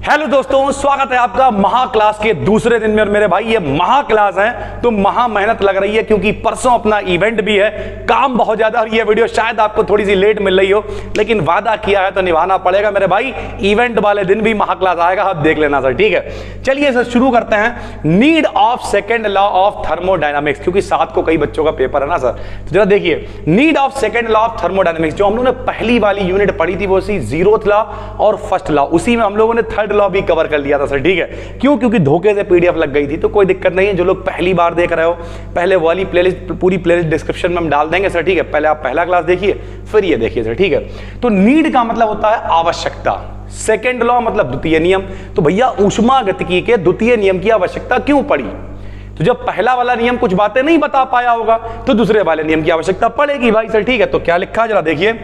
Hello दोस्तों, स्वागत है आपका महा क्लास के दूसरे दिन में। और मेरे भाई ये महा क्लास है तो महा मेहनत लग रही है क्योंकि परसों अपना इवेंट भी है, काम बहुत ज्यादा। और ये वीडियो शायद आपको थोड़ी सी लेट मिल रही हो, लेकिन वादा किया है तो निभाना पड़ेगा मेरे भाई। इवेंट वाले दिन भी महा क्लास आएगा, आप देख लेना सर, ठीक है। चलिए सर शुरू करते हैं। Need of second law of thermodynamics, क्योंकि 7 को कई बच्चों का पेपर है ना सर, तो जरा देखिए need of second law of thermodynamics. जो हम लोगों ने पहली वाली यूनिट पढ़ी थी वो सी 0th लॉ और फर्स्ट लॉ, उसी में हम लोगों ने थर्ड लॉ भी कवर कर लिया था सर, ठीक है। क्यों? क्योंकि धोखे से पीडीएफ लग गई थी, तो कोई दिक्कत नहीं है। जो लोग पहली बार देख रहे हो, पहले वाली प्लेलिस्ट, पूरी प्लेलिस्ट डिस्क्रिप्शन में हम डाल देंगे सर, ठीक है। पहले आप पहला क्लास देखिए फिर ये देखिए सर, ठीक है। तो नीड का मतलब होता है आवश्यकता, सेकेंड लॉ मतलब द्वितीय नियम। तो भैया ऊष्मागतिकी के द्वितीय नियम की आवश्यकता क्यों पड़ी? तो जब पहला वाला नियम कुछ बातें नहीं बता पाया होगा तो दूसरे वाले नियम की आवश्यकता पड़ेगी भाई सर, ठीक है। तो क्या लिखा जरा देखिए।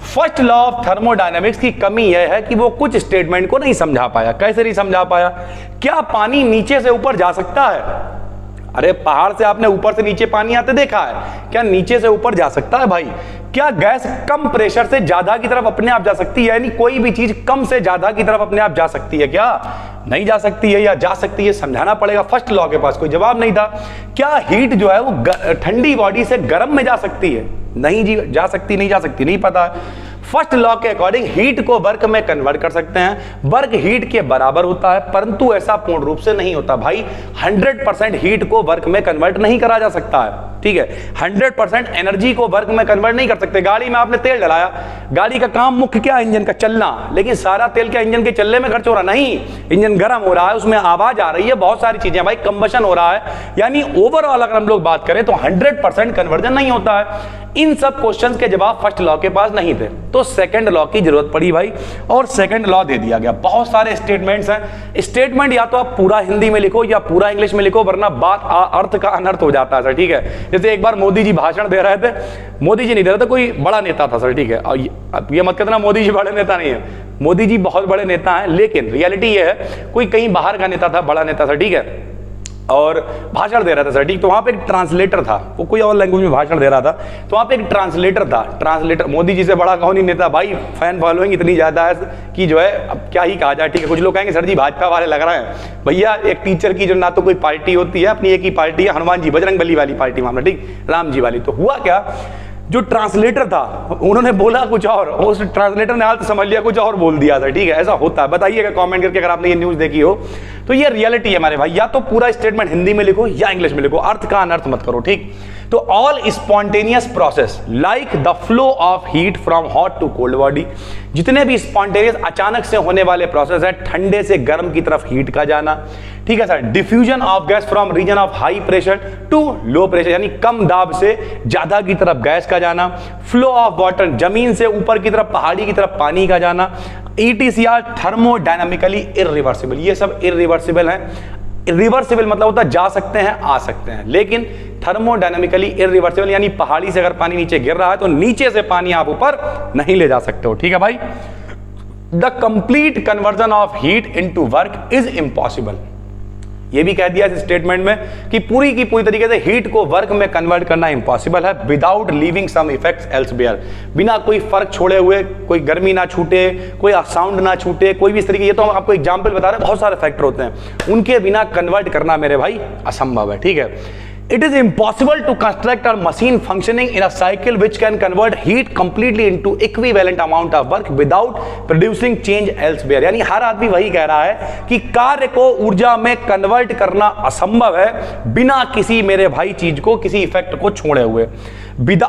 फर्स्ट लॉ ऑफ थर्मोडायनेमिक्स की कमी यह है कि वो कुछ स्टेटमेंट को नहीं समझा पाया। कैसे नहीं समझा पाया? क्या पानी नीचे से ऊपर जा सकता है? अरे पहाड़ से आपने ऊपर से नीचे पानी आते देखा है, क्या नीचे से ऊपर जा सकता है भाई? क्या गैस कम प्रेशर से ज्यादा की तरफ अपने आप जा सकती है? यानी कोई भी चीज कम से ज्यादा की तरफ अपने आप जा सकती है क्या? नहीं जा सकती है, या जा सकती है? समझाना पड़ेगा। फर्स्ट लॉ के पास कोई जवाब नहीं था। क्या हीट जो है वो ठंडी बॉडी से गर्म में जा सकती है? नहीं जी, जा सकती नहीं जा सकती नहीं पता। फर्स्ट लॉ के अकॉर्डिंग हीट को वर्क में कन्वर्ट कर सकते हैं, वर्क हीट के बराबर होता है, परंतु ऐसा पूर्ण रूप से नहीं होता भाई। 100% हीट को वर्क में कन्वर्ट नहीं करा जा सकता है, ठीक है। 100% एनर्जी को वर्क में कन्वर्ट नहीं कर सकते। गाड़ी में आपने तेल डलाया, गाड़ी का काम मुख्य क्या? इंजन का चलना, लेकिन सारा तेल क्या इंजन के चलने में खर्च हो रहा? नहीं, इंजन गर्म हो रहा है, उसमें आवाज आ रही है, बहुत सारी चीजें भाई, कंबशन हो रहा है। यानी ओवरऑल अगर हम लोग बात करें तो 100% कन्वर्जन नहीं होता है। इन सब क्वेश्चंस के जवाब फर्स्ट लॉ के पास नहीं थे, तो सेकंड लॉ की जरूरत पड़ी भाई, और सेकंड लॉ दे दिया गया। बहुत सारे स्टेटमेंट्स हैं। स्टेटमेंट या तो आप पूरा हिंदी में लिखो या पूरा इंग्लिश में लिखो, वरना बात अर्थ का अनर्थ हो जाता है सर, ठीक है। जैसे एक बार मोदी जी भाषण दे रहे थे, मोदी जी नहीं दे रहे थे, कोई बड़ा नेता था सर, ठीक है। और ये मत कहना मोदी जी बड़े नेता नहीं है, मोदी जी बहुत बड़े नेता हैं, लेकिन रियलिटी ये है कोई कहीं बाहर का नेता था, बड़ा नेता था, ठीक है, और भाषण दे रहा था सर, ठीक। तो वहां पे एक ट्रांसलेटर था, वो कोई और लैंग्वेज में भाषण दे रहा था, तो वहां पे एक ट्रांसलेटर था। ट्रांसलेटर मोदी जी से बड़ा कौन ही नेता भाई, फैन फॉलोइंग इतनी ज्यादा है कि जो है अब क्या ही कहा जाए, ठीक है। कुछ लोग कहेंगे सर जी भाजपा वाले लग रहे हैं। भैया एक टीचर की जो ना तो कोई पार्टी होती है, अपनी एक ही पार्टी है, हनुमान जी बजरंगबली वाली पार्टी मामला, ठीक, राम जी वाली। तो हुआ क्या, जो ट्रांसलेटर था उन्होंने बोला कुछ और, उस ट्रांसलेटर ने हाल तो समझ लिया कुछ और बोल दिया था, ठीक है। ऐसा होता है, बताइएगा कमेंट करके अगर आपने ये न्यूज़ देखी हो। तो ये रियलिटी है हमारे भाई, या तो पूरा स्टेटमेंट हिंदी में लिखो या इंग्लिश में लिखो, अर्थ का अनर्थ मत करो, ठीक। तो all spontaneous process like the flow of heat from hot to cold body, जितने भी स्पॉन्टेनियस अचानक से होने वाले प्रोसेस है, ठंडे से गर्म की तरफ हीट का जाना, ठीक है sir. Diffusion of gas from region of high pressure to low pressure, यानी कम दाब से ज्यादा की तरफ गैस का जाना। फ्लो ऑफ वाटर, जमीन से ऊपर की तरफ, पहाड़ी की तरफ पानी का जाना। ETCR थर्मोडायनामिकली इरिवर्सिबल, ये सब इरिवर्सिबल है। रिवर्सिबल मतलब होता है जा सकते हैं आ सकते हैं, लेकिन थर्मोडायनामिकली इरिवर्सिबल यानी पहाड़ी से अगर पानी नीचे गिर रहा है तो नीचे से पानी आप ऊपर नहीं ले जा सकते हो, ठीक है भाई। The complete conversion of heat into work is impossible, ये भी कह दिया इस स्टेटमेंट में कि पूरी की पूरी तरीके से हीट को वर्क में कन्वर्ट करना इंपॉसिबल है, विदाउट लीविंग सम इफेक्ट्स एल्सवेयर, बिना कोई फर्क छोड़े हुए, कोई गर्मी ना छूटे, कोई साउंड ना छूटे, कोई भी इस तरीके। ये तो हम आपको एग्जांपल बता रहे हैं, बहुत सारे फैक्टर होते हैं, उनके बिना कन्वर्ट करना मेरे भाई असंभव है, ठीक है। It is impossible to construct a machine functioning in a cycle which can convert heat completely into equivalent amount of work without producing change elsewhere। यानी हर आदमी वही कह रहा है कि कार्य को ऊर्जा में कन्वर्ट करना असंभव है बिना किसी मेरे भाई चीज को, किसी इफेक्ट को छोड़े हुए।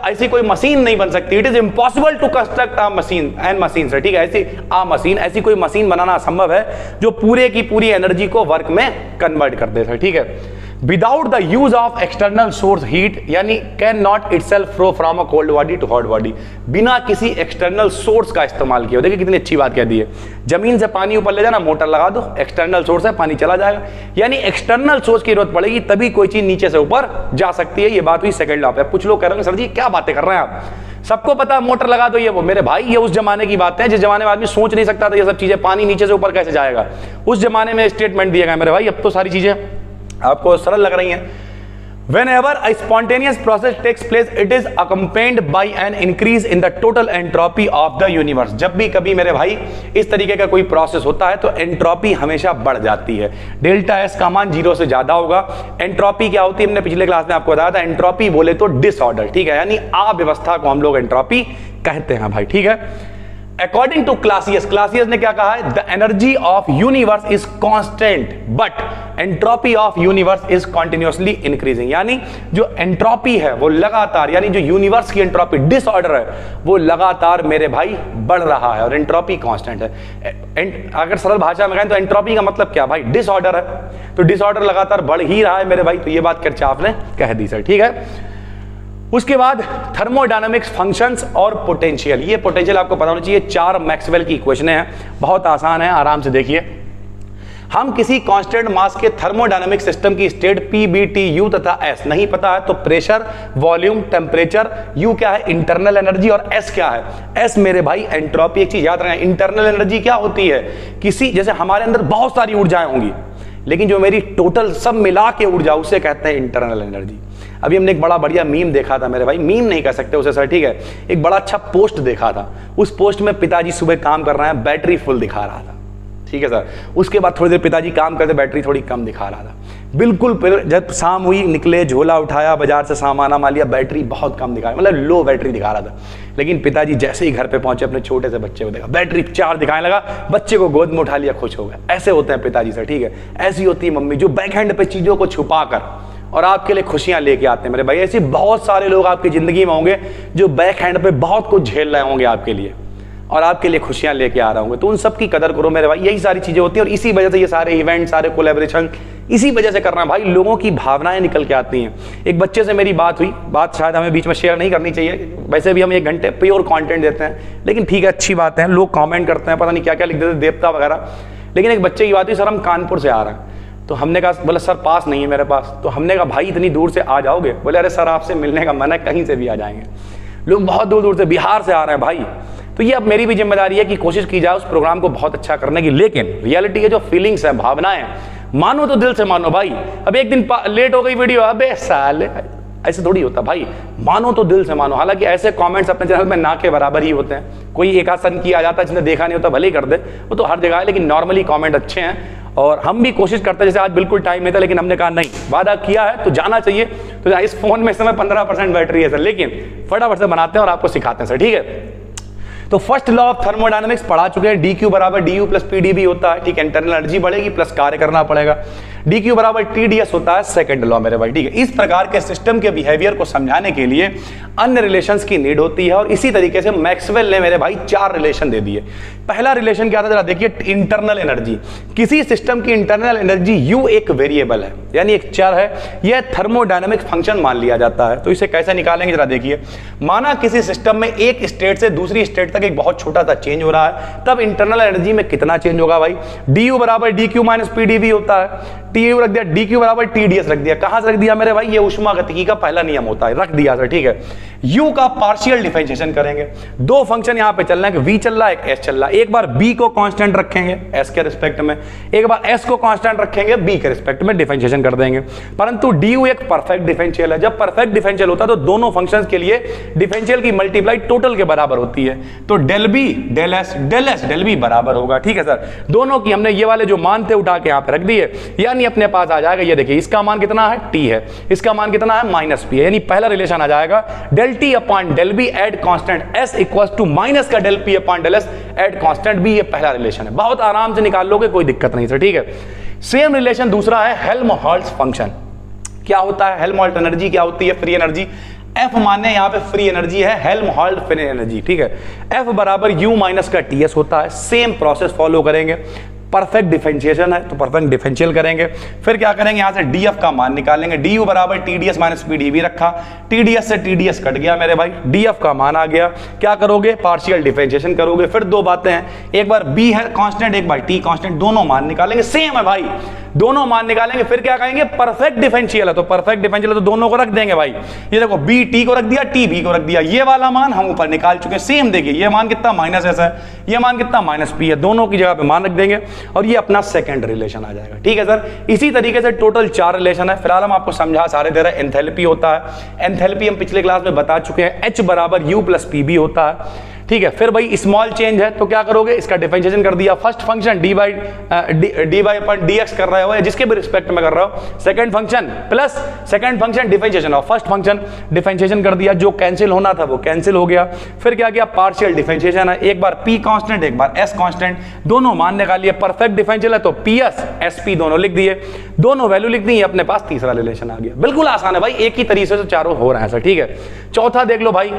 ऐसी कोई मशीन नहीं बन सकती। It is impossible to construct a machine and machine, ठीक है, ऐसी मशीन, ऐसी कोई मशीन बनाना असंभव है जो पूरे की पूरी एनर्जी को वर्क में कन्वर्ट कर दे सर, ठीक है। Without the use of external source heat, यानी can not itself flow from a cold body to hot body, बिना किसी एक्सटर्नल सोर्स का इस्तेमाल किया। देखिए कितनी अच्छी बात कह दी है, जमीन से पानी ऊपर ले जाना, मोटर लगा दो, एक्सटर्नल सोर्स है, पानी चला जाएगा। यानी एक्सटर्नल सोर्स की जरूरत पड़ेगी तभी कोई चीज नीचे से ऊपर जा सकती है। ये बात हुई सेकंड लॉ पे। कुछ लोग कह रहे हैं सर जी क्या बातें कर रहे हैं आप, सबको पता है मोटर लगा दो, ये वो। मेरे भाई ये उस जमाने की बात है जिस जमाने में आदमी सोच नहीं सकता था ये सब चीजें, पानी नीचे से ऊपर कैसे जाएगा, उस जमाने में स्टेटमेंट दिया गया मेरे भाई। अब तो सारी चीजें आपको सरल लग रही हैं। Whenever a spontaneous process takes place, it is accompanied by an increase in the total entropy of the universe. जब भी कभी मेरे भाई इस तरीके का कोई प्रोसेस होता है तो एंट्रोपी हमेशा बढ़ जाती है। डेल्टा एस का मान 0 से ज्यादा होगा। एंट्रोपी क्या होती है, हमने पिछले क्लास में आपको बताया था। एंट्रोपी बोले तो डिसऑर्डर, ठीक है, यानी अव्यवस्था को हम लोग एंट्रोपी कहते हैं भाई, ठीक है। अकॉर्डिंग टू क्लासियस, क्लासियस ने क्या कहा है, the energy of universe is constant but entropy of universe is continuously increasing, यानी जो एंट्रोपी है वो लगातार, यानी जो यूनिवर्स की एंट्रोपी डिसऑर्डर है वो लगातार मेरे भाई बढ़ रहा है और एंट्रोपी कांस्टेंट है। अगर सरल भाषा में कहें तो एंट्रोपी का मतलब क्या भाई, डिसऑर्डर है, तो डिसऑर्डर लगातार बढ़ ही रहा है मेरे भाई, तो ये बात किरचॉफ ने कह दी सर, ठीक है। उसके बाद थर्मोडायनामिक्स फंक्शंस और पोटेंशियल, ये पोटेंशियल आपको पता होना चाहिए। 4 मैक्सवेल की इक्वेशनें हैं, बहुत आसान है, आराम से देखिए। हम किसी कांस्टेंट मास के थर्मोडायनामिक सिस्टम की state P, B, T, U तथा S नहीं पता है तो प्रेशर, वॉल्यूम, टेम्परेचर, U क्या है इंटरनल एनर्जी और S क्या है, S मेरे भाई एंट्रोपी। एक चीज याद रखना, इंटरनल एनर्जी क्या होती है, किसी जैसे हमारे अंदर बहुत सारी ऊर्जाएं होंगी लेकिन जो मेरी टोटल सब मिला के ऊर्जा उसे कहते हैं इंटरनल एनर्जी। अभी हमने एक बड़ा बढ़िया मीम देखा था मेरे भाई, मीम नहीं कह सकते उसे सर, ठीक है, एक बड़ा अच्छा पोस्ट देखा था। उस पोस्ट में पिताजी सुबह काम कर रहे हैं, बैटरी फुल दिखा रहा था, ठीक है सर। उसके बाद थोड़ी देर पिताजी काम करते, बैटरी थोड़ी कम दिखा रहा था। बिल्कुल फिर जब शाम हुई, निकले, झोला उठाया, बाजार से सामान मान लिया, बैटरी बहुत कम दिखा रहा, मतलब लो बैटरी दिखा रहा था। लेकिन पिताजी जैसे ही घर पे पहुंचे, अपने छोटे से बच्चे को देखा, बैटरी 4 दिखाने लगा, बच्चे को गोद में उठा लिया, खुश हो गया। ऐसे होते हैं पिताजी सर, ठीक है। ऐसी होती है मम्मी जो बैक हैंड पे चीजों को छुपा कर और आपके लिए खुशियां लेके आते हैं मेरे भाई। ऐसे बहुत सारे लोग आपकी जिंदगी में होंगे जो बैक हैंड पे बहुत कुछ झेल रहे होंगे आपके लिए और आपके लिए खुशियां लेके आ रहे होंगे, तो उन सब की कदर करो मेरे भाई। यही सारी चीजें होती हैं और इसी वजह से ये सारे इवेंट, सारे कोलैबोरेशन इसी वजह से करना भाई, लोगों की भावनाएं निकल के आती हैं। एक बच्चे से मेरी बात हुई, बात शायद हमें बीच में शेयर नहीं करनी चाहिए, वैसे भी हम 1 घंटे प्योर कंटेंट देते हैं, लेकिन ठीक है, अच्छी बात है। लोग कमेंट करते हैं, पता नहीं क्या क्या लिख देते, देवता वगैरह। लेकिन एक बच्चे की बात हुई, सर हम कानपुर से आ रहे हैं। तो हमने कहा, बोला सर पास नहीं है मेरे पास। तो हमने कहा भाई इतनी दूर से आ जाओगे? बोले अरे सर आपसे मिलने का मन है, कहीं से भी आ जाएंगे। लोग बहुत दूर दूर से, बिहार से आ रहे हैं भाई। तो ये अब मेरी भी जिम्मेदारी है कि कोशिश की जाए उस प्रोग्राम को बहुत अच्छा करने की, लेकिन रियलिटी के जो फीलिंग्स है, भावनाएं, मानो तो दिल से मानो भाई। अब एक दिन लेट हो गई वीडियो, अबे साले, ऐसे थोड़ी होता भाई, मानो तो दिल से मानो। हालांकि ऐसे कमेंट्स अपने चैनल में ना के बराबर ही होते हैं, कोई एक आध सन किया जाता है, जिसने देखा नहीं होता भले ही कर दे, वो तो हर जगह है, लेकिन नॉर्मली कमेंट अच्छे हैं और हम भी कोशिश करते हैं। जैसे आज बिल्कुल टाइम नहीं था, लेकिन हमने कहा नहीं, वादा किया है तो जाना चाहिए। तो इस फोन में इस समय 15% बैटरी है सर, लेकिन फटाफट से बनाते हैं और आपको सिखाते हैं सर, ठीक है। तो फर्स्ट लॉ ऑफ थर्मोडायनामिक्स पढ़ा चुके हैं, dq बराबर du प्लस pdv होता है, ठीक है। इंटरनल एनर्जी बढ़ेगी प्लस कार्य करना पड़ेगा। dq बराबर tds होता है सेकंड लॉ मेरे भाई, ठीक है। इस प्रकार के सिस्टम के बिहेवियर को समझाने के लिए अन्य रिलेशंस की नीड होती है और इसी तरीके से मैक्सवेल ने मेरे भाई 4 रिलेशन दे दिए। पहला रिलेशन क्या था जरा देखिए, इंटरनल एनर्जी। किसी सिस्टम की इंटरनल एनर्जी u एक वेरिएबल है, यानी एक चर है, यह थर्मोडायनामिक फंक्शन मान लिया जाता है। तो इसे कैसे निकालेंगे जरा देखिए। माना किसी सिस्टम में एक स्टेट से दूसरी स्टेट तक एक बहुत छोटा सा चेंज हो रहा है, तब इंटरनल एनर्जी में कितना चेंज होगा भाई? du बराबर dq माइनस pdv होता है। tu रख दिया, dq बराबर tds रख दिया। कहां से रख दिया मेरे भाई? ये ऊष्मागतिकी का पहला नियम होता है, रख दिया सर, ठीक है। u का पार्शियल डिफरेंशिएशन करेंगे। 2 फंक्शन यहां पे चल रहे हैं, v चल रहा है, एक s चल रहा है। एक बार b को कांस्टेंट रखेंगे s के रिस्पेक्ट में, एक बार s को कांस्टेंट रखेंगे b के रिस्पेक्ट में, डिफरेंशिएशन कर देंगे। परंतु du एक परफेक्ट डिफरेंशियल है। जब परफेक्ट डिफरेंशियल होता है तो दोनों फंक्शंस के लिए डिफरेंशियल की मल्टीप्लाई टोटल के बराबर होती है। तो del b del s del b बराबर होगा, ठीक है सर। दोनों की हमने ये वाले जो मान थे उठा के यहां पे रख दिए, यानी अपने पास आ जाएगा, ये देखिए इसका मान कितना है, t है, इसका मान कितना है, माइनस p है। यानी पहला रिलेशन आ जाएगा del t upon del b at constant s equals to minus का del p upon del s at constant b। ये पहला रिलेशन है, बहुत आराम से निकाल लोगे, कोई दिक्कत नहीं सर, ठीक है। सेम रिलेशन दूसरा है हेल्महोल्ट्ज फंक्शन। क्या होता है हेल्महोल्ट्ज एनर्जी? क्या होती है? Free energy. F माने यहाँ पे फ्री एनर्जी है, हेल्महोल्ट्ज फ्री एनर्जी, ठीक है। F बराबर U माइनस का TS होता है। सेम प्रोसेस फॉलो करेंगे, परफेक्ट डिफरेंशिएशन है तो परफेक्ट डिफरेंशियल करेंगे। फिर क्या करेंगे, यहां से df का मान निकालेंगे। du बराबर tds माइनस pdv रखा, tds से tds कट गया मेरे भाई, df का मान आ गया। क्या करोगे? पार्शियल डिफरेंशिएशन करोगे। फिर 2 बातें हैं, एक बार b है कांस्टेंट, एक बार t कांस्टेंट, दोनों मान निकालेंगे। सेम है भाई, दोनों मान निकालेंगे। फिर क्या कहेंगे? परफेक्ट डिफरेंशियल है तो परफेक्ट डिफरेंशियल है तो दोनों को रख देंगे भाई। ये देखो b t को रख दिया, t b को रख दिया। ये वाला मान हम ऊपर निकाल चुके। सेम देखिए, ये मान कितना, माइनस s है, ये मान कितना, माइनस p है। दोनों की जगह पे मान रख देंगे। और ये अपना सेकंड रिलेशन आ जाएगा। ठीक है सर, इसी तरीके से टोटल 4 रिलेशन है। फिलहाल हम आपको समझा सारे दे रहे हैं। एंथैल्पी होता है, एंथैल्पी हम पिछले क्लास में बता चुके हैं, H बराबर U प्लस PB होता है। ठीक है, फिर भाई स्मॉल चेंज है तो क्या करोगे, इसका डिफरेंशिएशन कर दिया। फर्स्ट फंक्शन dy अपन dx कर रहे हो, जिसके भी रिस्पेक्ट में कर रहा हो, second function plus second function differentiation और फर्स्ट फंक्शन डिफरेंशिएशन कर दिया। जो कैंसिल होना था वो कैंसिल हो गया। फिर क्या किया, पार्शियल डिफरेंशिएशन है, एक बार p कांस्टेंट एक बार s कांस्टेंट, दोनों मान निकालिए। परफेक्ट डिफरेंशियल है तो ps sp दोनों लिख दिए, दोनों वैल्यू लिख दी, अपने पास तीसरा रिलेशन आ गया। बिल्कुल आसान है भाई, एक ही तरीके से चारों हो रहा है सर। ठीक है, चौथा देख लो भाई,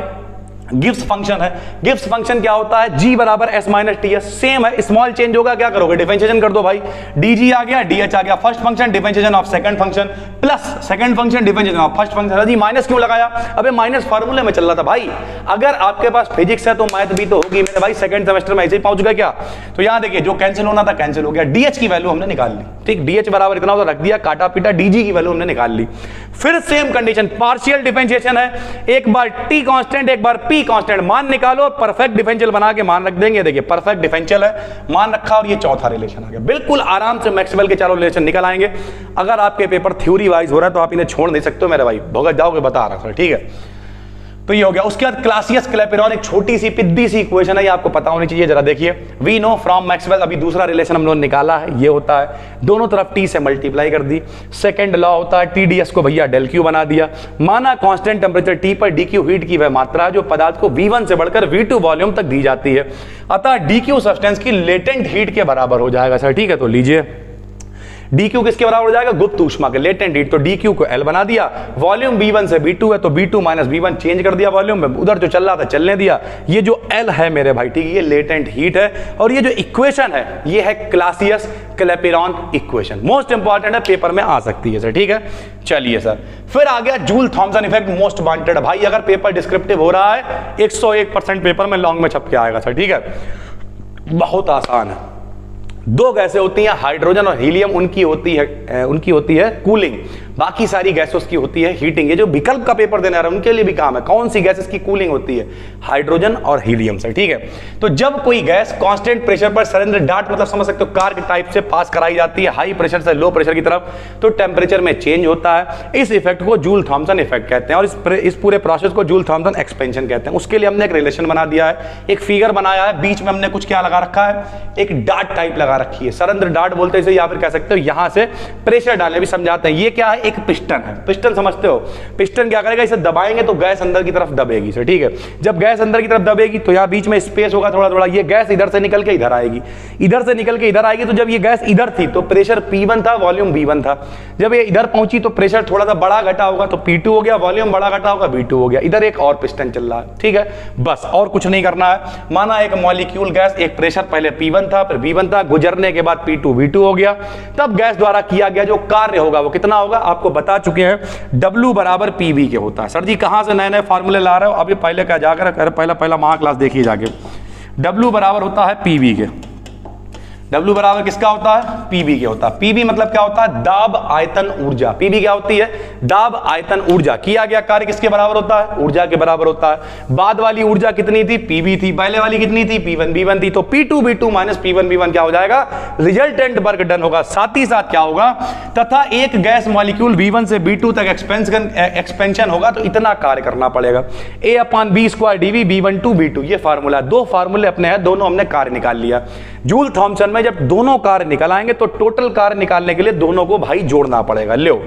गिब्स फंक्शन है। गिब्स फंक्शन क्या होता है, g बराबर s माइनस ts, सेम है, स्मॉल चेंज होगा, क्या करोगे, डिफरेंशिएशन कर दो भाई, dg आ गया dh आ गया, first function differentiation of second function plus second function differentiation of first function. G minus क्यों लगाया, अबे माइनस फार्मूले में चल रहा था भाई। अगर आपके पास फिजिक्स है तो मैथ भी तो होगी मेरे भाई, सेकंड सेमेस्टर में ऐसे ही पहुंच गया क्या। तो यहां देखिए जो कैंसिल होना था कैंसिल हो गया, dh की वैल्यू हमने निकाल ली। ठीक, dh बराबर इतना होता रख दिया, काटा पीटा, dg की वैल्यू हमने निकाल ली। फिर सेम कंडीशन, पार्शियल डिफरेंशिएशन है, एक बार t कांस्टेंट एक बार p कांस्टेंट, मान निकालो, परफेक्ट डिफरेंशियल बना के मान रख देंगे। देखिए परफेक्ट डिफरेंशियल है, मान रखा और ये चौथा रिलेशन आ गया। बिल्कुल आराम से मैक्सवेल के चारों रिलेशन निकल आएंगे। अगर आपके पेपर थ्योरी वाइज हो रहा है तो आप इन्हें छोड़ नहीं सकते हो मेरे भाई, भुगत जाओगे, बता रहा था। ठीक है, तो ये हो गया। उसके बाद क्लासियस क्लैपेरॉन, एक छोटी सी पिद्दी सी इक्वेशन है, ये आपको पता होनी चाहिए। जरा देखिए, वी नो फ्रॉम मैक्सवेल, अभी दूसरा रिलेशन हम लोगों ने निकाला है, ये होता है, दोनों तरफ t से मल्टीप्लाई कर दी। सेकंड लॉ होता है, TdS को भैया डेल Q बना दिया। माना कांस्टेंट टेंपरेचर T पर dQ हीट की वह मात्रा है जो पदार्थ को V1 से बढ़कर V2 वॉल्यूम तक दी जाती है, अतः dQ सब्सटेंस की लेटेंट हीट के बराबर हो जाएगा सर। ठीक है, तो लीजिए dQ किसके बराबर हो जाएगा, गुप्त ऊष्मा के, लेटेंट हीट। तो dQ को L बना दिया, वॉल्यूम V1 से V2 है तो V2 माइनस V1 चेंज कर दिया वॉल्यूम में, उधर जो चल रहा था चलने दिया। ये जो L है मेरे भाई, ठीक है, ये लेटेंट हीट है। और ये जो इक्वेशन है ये है Clausius Clapeyron equation, most important है, पेपर में आ सकती है सर। ठीक है, चलिए सर, फिर आ गया Joule Thomson effect, most wanted भाई। अगर पेपर डिस्क्रिप्टिव हो रहा है 101% पेपर में लॉन्ग में छप के आएगा सर। ठीक है, बहुत आसान है। दो गैसें होती हैं, हाइड्रोजन और हीलियम, उनकी होती है कूलिंग, बाकी सारी गैसों की होती है हीटिंग। ये जो विकल्प का पेपर देने आ रहा है उनके लिए भी काम है, कौन सी गैसेस की कूलिंग होती है, हाइड्रोजन और हीलियम से। ठीक है, तो जब कोई गैस कांस्टेंट प्रेशर पर सरेंद्र डार्ट, मतलब समझ सकते हो कार्क टाइप से पास कराई जाती है हाई प्रेशर से लो प्रेशर की तरफ, तो टेम्परेचर में चेंज होता है। इस इफेक्ट को जूल थॉमसन इफेक्ट कहते हैं और इस पूरे प्रोसेस को जूल थॉमसन एक्सपेंशन कहते हैं। उसके लिए हमने एक रिलेशन बना दिया है, एक फिगर बनाया है, बीच में हमने कुछ क्या लगा रखा है, एक डार्ट टाइप लगा रखी है, सरेंद्र डार्ट बोलते हैं इसे, या फिर कह सकते हो यहां से प्रेशर डालने भी समझाते हैं। ये क्या है, एक पिस्टन है, पिस्टन समझते हो, पिस्टन क्या करेगा, इसे दबाएंगे तो गैस अंदर की तरफ दबेगी सर। ठीक है, जब गैस अंदर की तरफ दबेगी तो यहाँ बीच में स्पेस होगा थोड़ा थोड़ा, ये गैस इधर से निकल के इधर आएगी, इधर से निकल के इधर आएगी। तो जब ये गैस इधर थी तो प्रेशर P1 था, वॉल्यूम V1 था। जब ये इधर पहुंची तो प्रेशर थोड़ा सा बड़ा घटा होगा तो P2 हो गया, वॉल्यूम बड़ा घटा होगा V2 हो गया। इधर एक और पिस्टन चल रहा है। ठीक है, बस और कुछ नहीं करना है। माना एक मॉलिक्यूल गैस, एक प्रेशर पहले P1 था फिर V1 था, गुजरने के बाद P2 V2 हो गया, तब गैस द्वारा किया गया जो कार्य होगा वो कितना होगा, आपको बता चुके हैं, W बराबर PV के होता है। सर जी कहां से नए नए फार्मूले ला रहे हो, अभी पहले क्या जाकर पहला महा क्लास देखिए जाके। W बराबर होता है PV के, W बराबर किसका होता है, PV के होता है। PV मतलब क्या होता है, दाब आयतन ऊर्जा। PV क्या होती है, दाब आयतन ऊर्जा। किया गया कार्य किसके बराबर होता है, ऊर्जा के बराबर होता है। बाद वाली ऊर्जा कितनी थी, PV थी, पहले वाली कितनी थी, P1 V1 थी। तो P2 V2 minus P1 V1 क्या हो जाएगा, रिजल्टेंट वर्क डन होगा। साथ ही साथ क्या होगा, तथा एक गैस मॉलिक्यूल V1 से B2 तक एक्सपेंशन होगा तो इतना कार्य करना पड़ेगा, A/B² dV V1 to V2। ये फार्मूला, दो फार्मूले अपने हैं, दोनों हमने कार्य निकाल लिया। जूल थॉमसन में जब दोनों कार्य निकल आएंगे तो टोटल कार्य निकालने के लिए दोनों को भाई जोड़ना पड़ेगा। लो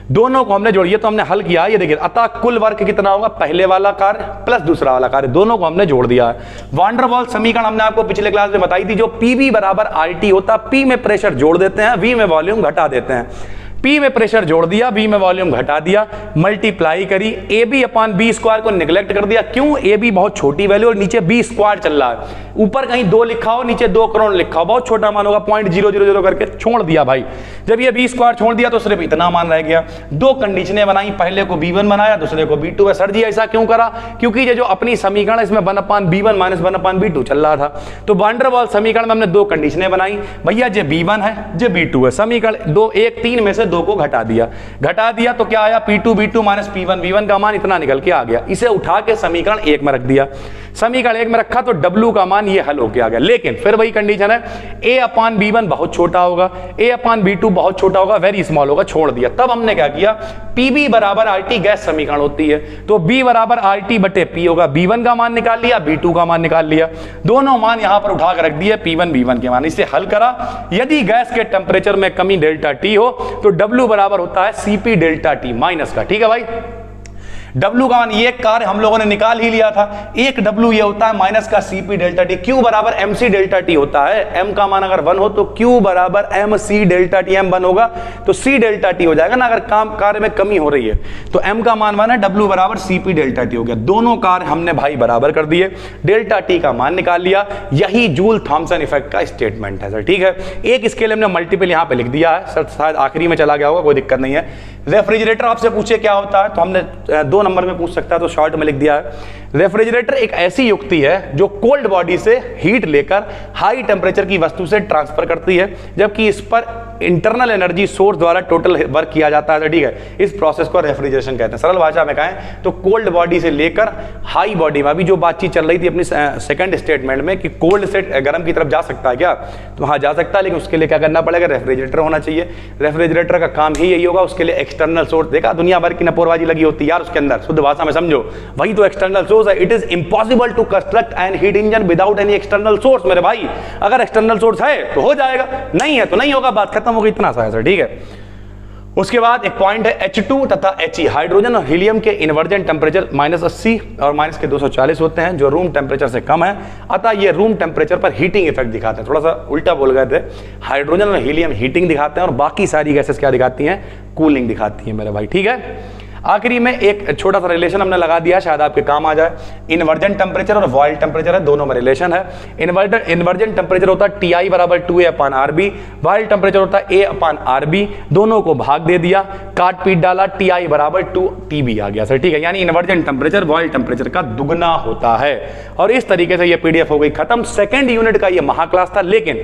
दोनों को हमने जोड़िए तो हमने हल किया, ये देखिए, अतः कुल वर्क कितना होगा, पहले वाला कार्य प्लस दूसरा वाला कार्य, दोनों को हमने जोड़ दिया है। वान डेर वाल्स समीकरण हमने आपको पिछले क्लास में बताई थी, जो PV बराबर RT होता, P में प्रेशर जोड़ देते हैं, V में वॉल्यूम घटा देते हैं। P में प्रेशर जोड़ दिया, B में वॉल्यूम घटा दिया, मल्टीप्लाई करी, AB/B² को निगलेक्ट कर दिया। क्यों, AB बहुत छोटी वैल्यू और नीचे B² चल रहा है, ऊपर कहीं 2 लिखा हो नीचे 2 करोड़ लिखा हो, बहुत छोटा मान होगा, 0.000 करके छोड़ दिया भाई। जब ये B² छोड़ दिया तो सिर्फ इतना मान रह गया। दो कंडीशनें बनाई, पहले को B1 बनाया, दूसरे को B2 है। सर जी ऐसा क्यों करा, क्योंकि ये जो अपनी समीकरण इसमें 1/B1 माइनस 1/B2 चल रहा था, तो वान डेर वाल्स समीकरण में हमने दो कंडीशनें बनाई, भैया जे B1 है जे B2 है। समीकरण 2 1 3 में से 2 को घटा दिया तो क्या आया, P2 V2 minus P1 V1 का मान इतना निकल के आ गया। इसे उठा के समीकरण 1 में रख दिया, समीकरण 1 में रखा तो W का मान ये हल होके आ गया। लेकिन फिर वही कंडीशन है, A अपान B1 बहुत छोटा होगा, A अपान B2 बहुत छोटा होगा, वेरी स्मॉल होगा, छोड़ दिया। तब हमने क्या किया, PB बराबर RT गैस समीकरण होती है, तो B बराबर RT बटे P होगा, B1 का मान निकाल लिया, B2 का मान निकाल लिया, दोनों मान यहां पर उठा कर रख दिए, P1 B1 के मान। इसे हल करा, यदि गैस के टेम्परेचर में कमी डेल्टा T हो तो W बराबर होता है CP डेल्टा T माइनस का। ठीक है भाई, W का मान ये कार्य हम लोगों ने निकाल ही लिया था, एक W ये होता है माइनस का CP डेल्टा T, Q बराबर MC डेल्टा T होता है। M का मान अगर 1 हो तो Q बराबर MC डेल्टा T, M 1 होगा तो C डेल्टा T हो जाएगा ना, अगर काम कार्य में कमी हो रही है तो M का मान 1 है, W बराबर CP डेल्टा T हो गया। दोनों कार्य हमने भाई बराबर कर दिए, डेल्टा T का मान निकाल लिया। यही जूल थॉमसन इफेक्ट का स्टेटमेंट है सर। ठीक है, एक इसके लिए हमने मल्टीपल यहां पे लिख दिया है सर, शायद आखिरी में चला गया होगा, कोई दिक्कत नहीं है। रेफ्रिजरेटर आपसे पूछे क्या होता है तो हमने 2 नंबर में पूछ सकता है तो शॉर्ट में लिख दिया है। रेफ्रिजरेटर एक ऐसी युक्ति है जो कोल्ड बॉडी से हीट लेकर हाई टेम्परेचर की वस्तु से ट्रांसफर करती है, जबकि इस पर इंटरनल एनर्जी सोर्स द्वारा टोटल वर्क किया जाता है। ठीक है, इस प्रोसेस को रेफ्रिजरेशन कहते हैं। सरल भाषा में कहें तो कोल्ड बॉडी से लेकर हाई बॉडी में, अभी जो बातचीत चल रही थी अपनी सेकंड स्टेटमेंट में कि कोल्ड से गर्म की तरफ जा सकता है क्या, तो वहां जा सकता है, लेकिन उसके लिए क्या करना पड़ेगा, रेफ्रिजरेटर होना चाहिए। रेफ्रिजरेटर का काम ही यही होगा, उसके लिए एक्सटर्नल सोर्स, देखा दुनिया भर की नपोरबाजी लगी होती है यार उसके अंदर, शुद्ध भाषा में समझो, वही तो एक्सटर्नल सोर्स है। It is impossible to construct an heat engine without any external source मेरे भाई। अगर एक्सटर्नल सोर्स है तो हो जाएगा, नहीं है तो नहीं होगा, बात खत्म हो गई, इतना सा है सर। ठीक है, उसके बाद एक पॉइंट है H2 तथा He, हाइड्रोजन और हीलियम के इन्वर्जन टेम्परेचर -80 और माइनस के 240 होते हैं, जो रूम टेम्परेचर से कम है, अतः ये रूम टेम्परेचर पर हीटिंग इफेक्ट दिखाते हैं। थोड़ा सा उल्टा बोल गए थे, हाइड्रोजन और हीलियम हीटिंग दिखाते हैं और बाकी सारी गैसेस क्या दिखाती हैं, कूलिंग दिखाती है मेरे भाई। ठीक है, आखिरी में एक छोटा सा रिलेशन हमने लगा दिया, शायद आपके काम आ जाए। इन्वर्जन टेम्परेचर और बॉयल टेम्परेचर है, दोनों में रिलेशन है। इन्वर्जन टेम्परेचर होता है Ti बराबर 2A अपान RB, बॉयल टेम्परेचर होता है A अपान RB, दोनों को भाग दे दिया, काट पीट डाला, Ti बराबर 2TB आ गया सर। ठीक है, यानी इन्वर्जन टेम्परेचर बॉयल टेम्परेचर का दुगना होता है। और इस तरीके से ये PDF हो गई खत्म। सेकेंड यूनिट का ये महाक्लास था, लेकिन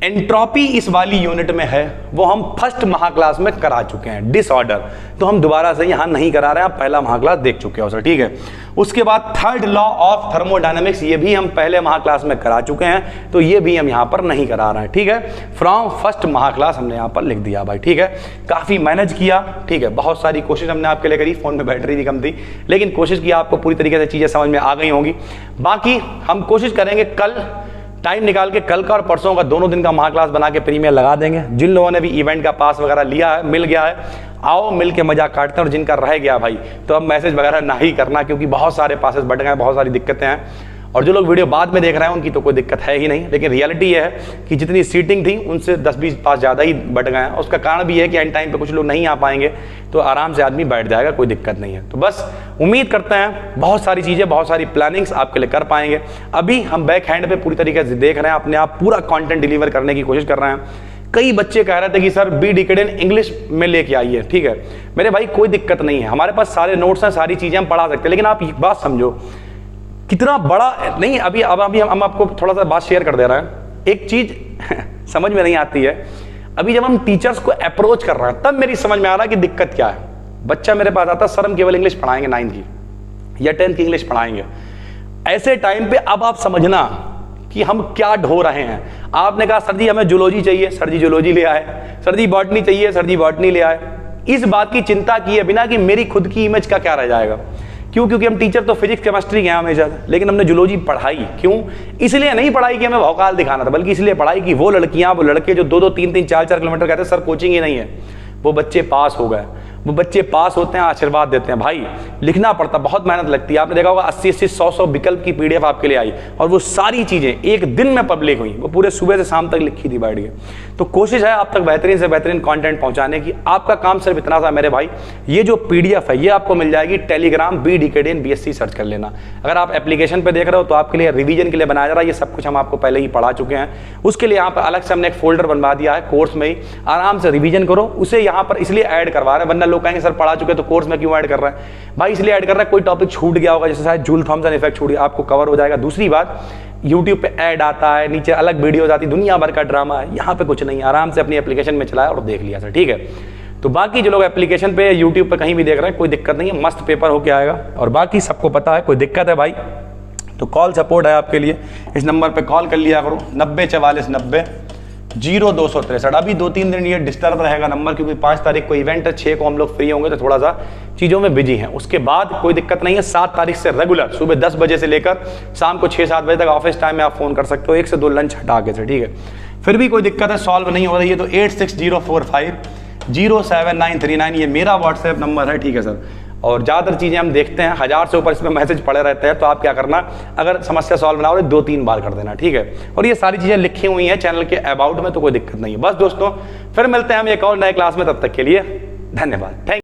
एंट्रोपी इस वाली यूनिट में है, वो हम फर्स्ट महाक्लास में करा चुके हैं, डिसऑर्डर, तो हम दोबारा से यहां नहीं करा रहे हैं, आप पहला महाक्लास देख चुके हो सर। ठीक है, उसके बाद थर्ड लॉ ऑफ थर्मोडायनेमिक्स, ये भी हम पहले महाक्लास में करा चुके हैं, तो ये भी हम यहां पर नहीं करा रहे हैं। ठीक है, फ्रॉम फर्स्ट महाक्लास हमने यहां पर लिख दिया भाई। ठीक है, काफी मैनेज किया। ठीक है, बहुत सारी कोशिश हमने आपके लिए करी, फोन में बैटरी भी कम थी, लेकिन कोशिश की, आपको पूरी तरीके से चीजें समझ में आ गई होंगी। बाकी हम कोशिश करेंगे कल टाइम निकाल के, कल का और परसों का दोनों दिन का महाक्लास बना के प्रीमियर लगा देंगे। जिन लोगों ने भी इवेंट का पास वगैरह लिया है, मिल गया है, आओ मिल के मजा काटते हैं। और जिनका रह गया भाई तो अब मैसेज वगैरह ना ही करना, क्योंकि बहुत सारे पासेस बढ़ गए, बहुत सारी दिक्कतें हैं। और जो लोग वीडियो बाद में देख रहे हैं उनकी तो कोई दिक्कत है ही नहीं, लेकिन रियलिटी ये है कि जितनी सीटिंग थी उनसे 10-20 पास ज़्यादा ही बढ़ गए हैं। उसका कारण भी है कि एंड टाइम पे कुछ लोग नहीं आ पाएंगे, तो आराम से आदमी बैठ जाएगा, कोई दिक्कत नहीं है। तो बस उम्मीद करते हैं बहुत सारी चीज़ें, बहुत सारी प्लानिंग्स आपके लिए कर पाएंगे। अभी हम बैक हैंड पे पूरी तरीके से देख रहे हैं, अपने आप पूरा कंटेंट डिलीवर करने की कोशिश कर रहे हैं। कई बच्चे कह रहे थे कि सर बी डिकेडेन इंग्लिश में लेके आइए। ठीक है मेरे भाई, कोई दिक्कत नहीं है, हमारे पास सारे नोट्स हैं, सारी चीज़ें हम पढ़ा सकते हैं, लेकिन आप एक बात समझो, कितना बड़ा नहीं, अभी हम आपको थोड़ा सा बात शेयर कर दे रहे हैं। एक चीज समझ में नहीं आती है, अभी जब हम टीचर्स को अप्रोच कर रहे हैं तब मेरी समझ में आ रहा है कि दिक्कत क्या है। बच्चा मेरे पास आता, सर हम केवल इंग्लिश पढ़ाएंगे 9th की या 10th की इंग्लिश पढ़ाएंगे। ऐसे टाइम पे अब आप समझना कि हम क्या ढो रहे हैं। आपने कहा सर जी हमें जूलॉजी चाहिए, सर जी जूलॉजी ले आए, सर जी बॉटनी चाहिए, सर जी बॉटनी ले आए। इस बात की चिंता किए बिना कि मेरी खुद की इमेज का क्या रह जाएगा। क्यों? क्योंकि हम टीचर तो फिजिक्स केमिस्ट्री के हैं हमेशा, लेकिन हमने जूलॉजी पढ़ाई क्यों? इसलिए नहीं पढ़ाई कि हमें भौकाल दिखाना था, बल्कि इसलिए पढ़ाई कि वो लड़कियां, वो लड़के जो 2-2, 3-3, 4-4 किलोमीटर कहते हैं सर कोचिंग ही नहीं है, वो बच्चे पास हो गए। वो बच्चे पास होते हैं, आशीर्वाद देते हैं। भाई लिखना पड़ता, बहुत मेहनत लगती है। आपने देखा होगा 80-80, 100-100 विकल्प की PDF आपके लिए आई, और वो सारी चीजें एक दिन में पब्लिक हुई। वो पूरे सुबह से शाम तक लिखी थी बैठ के। तो कोशिश है आप तक बेहतरीन से बेहतरीन कंटेंट पहुंचाने की। आपका काम सिर्फ इतना सा मेरे भाई, ये जो PDF है ये आपको मिल जाएगी टेलीग्राम बी डिकेडेन BSc सर्च कर लेना। अगर आप एप्लीकेशन पे देख रहे हो तो आपके लिए रिवीजन के लिए बनाया जा रहा है, ये सब कुछ हम आपको पहले ही पढ़ा चुके हैं। उसके लिए यहाँ पर अलग से हमने एक फोल्डर बनवा दिया है, कोर्स में ही आराम से रिवीजन करो। उसे यहाँ पर इसलिए ऐड करवा रहे हैं, वरना लोग लोग कहेंगे सर पढ़ा चुके तो कोर्स में क्यों ऐड कर रहा है? भाई इसलिए ऐड कर रहा है कोई टॉपिक छूट गया होगा, जैसे शायद जूल थॉमसन इफेक्ट छूट गया, आपको कवर हो जाएगा। दूसरी बात, यूट्यूब पे ऐड आता है, नीचे अलग वीडियोज आती, दुनिया भर का ड्रामा है, यहाँ पे कुछ नहीं, आराम से अपनी एप्लीकेशन में चलाया और देख लिया सर, ठीक है। तो बाकी जो लोग एप्लीकेशन पे यूट्यूब पे कहीं भी देख रहे हैं कोई दिक्कत नहीं है, मस्त पेपर होके आएगा। और बाकी सबको पता है कोई दिक्कत है भाई तो कॉल सपोर्ट है आपके लिए, इस नंबर पे कॉल कर लिया करो 9044900263। अभी 2-3 दिन ये डिस्टर्ब रहेगा नंबर, क्योंकि 5 तारीख को इवेंट है, 6 को हम लोग फ्री होंगे तो थोड़ा सा चीज़ों में बिजी हैं। उसके बाद कोई दिक्कत नहीं है, 7 तारीख से रेगुलर सुबह 10 बजे से लेकर शाम को 6-7 बजे तक ऑफिस टाइम में आप फोन कर सकते हो, 1 से 2 लंच हटा के से, ठीक है। फिर भी कोई दिक्कत है सॉल्व नहीं हो रही है तो 8604507939 ये मेरा व्हाट्सएप नंबर है, ठीक है सर। और ज़्यादातर चीज़ें हम देखते हैं 1000 से ऊपर इसमें मैसेज पड़े रहते हैं, तो आप क्या करना, अगर समस्या सॉल्व ना हो 2-3 बार कर देना, ठीक है। और ये सारी चीज़ें लिखी हुई हैं चैनल के अबाउट में, तो कोई दिक्कत नहीं है। बस दोस्तों फिर मिलते हैं हम एक और नए क्लास में, तब तक के लिए धन्यवाद, थैंक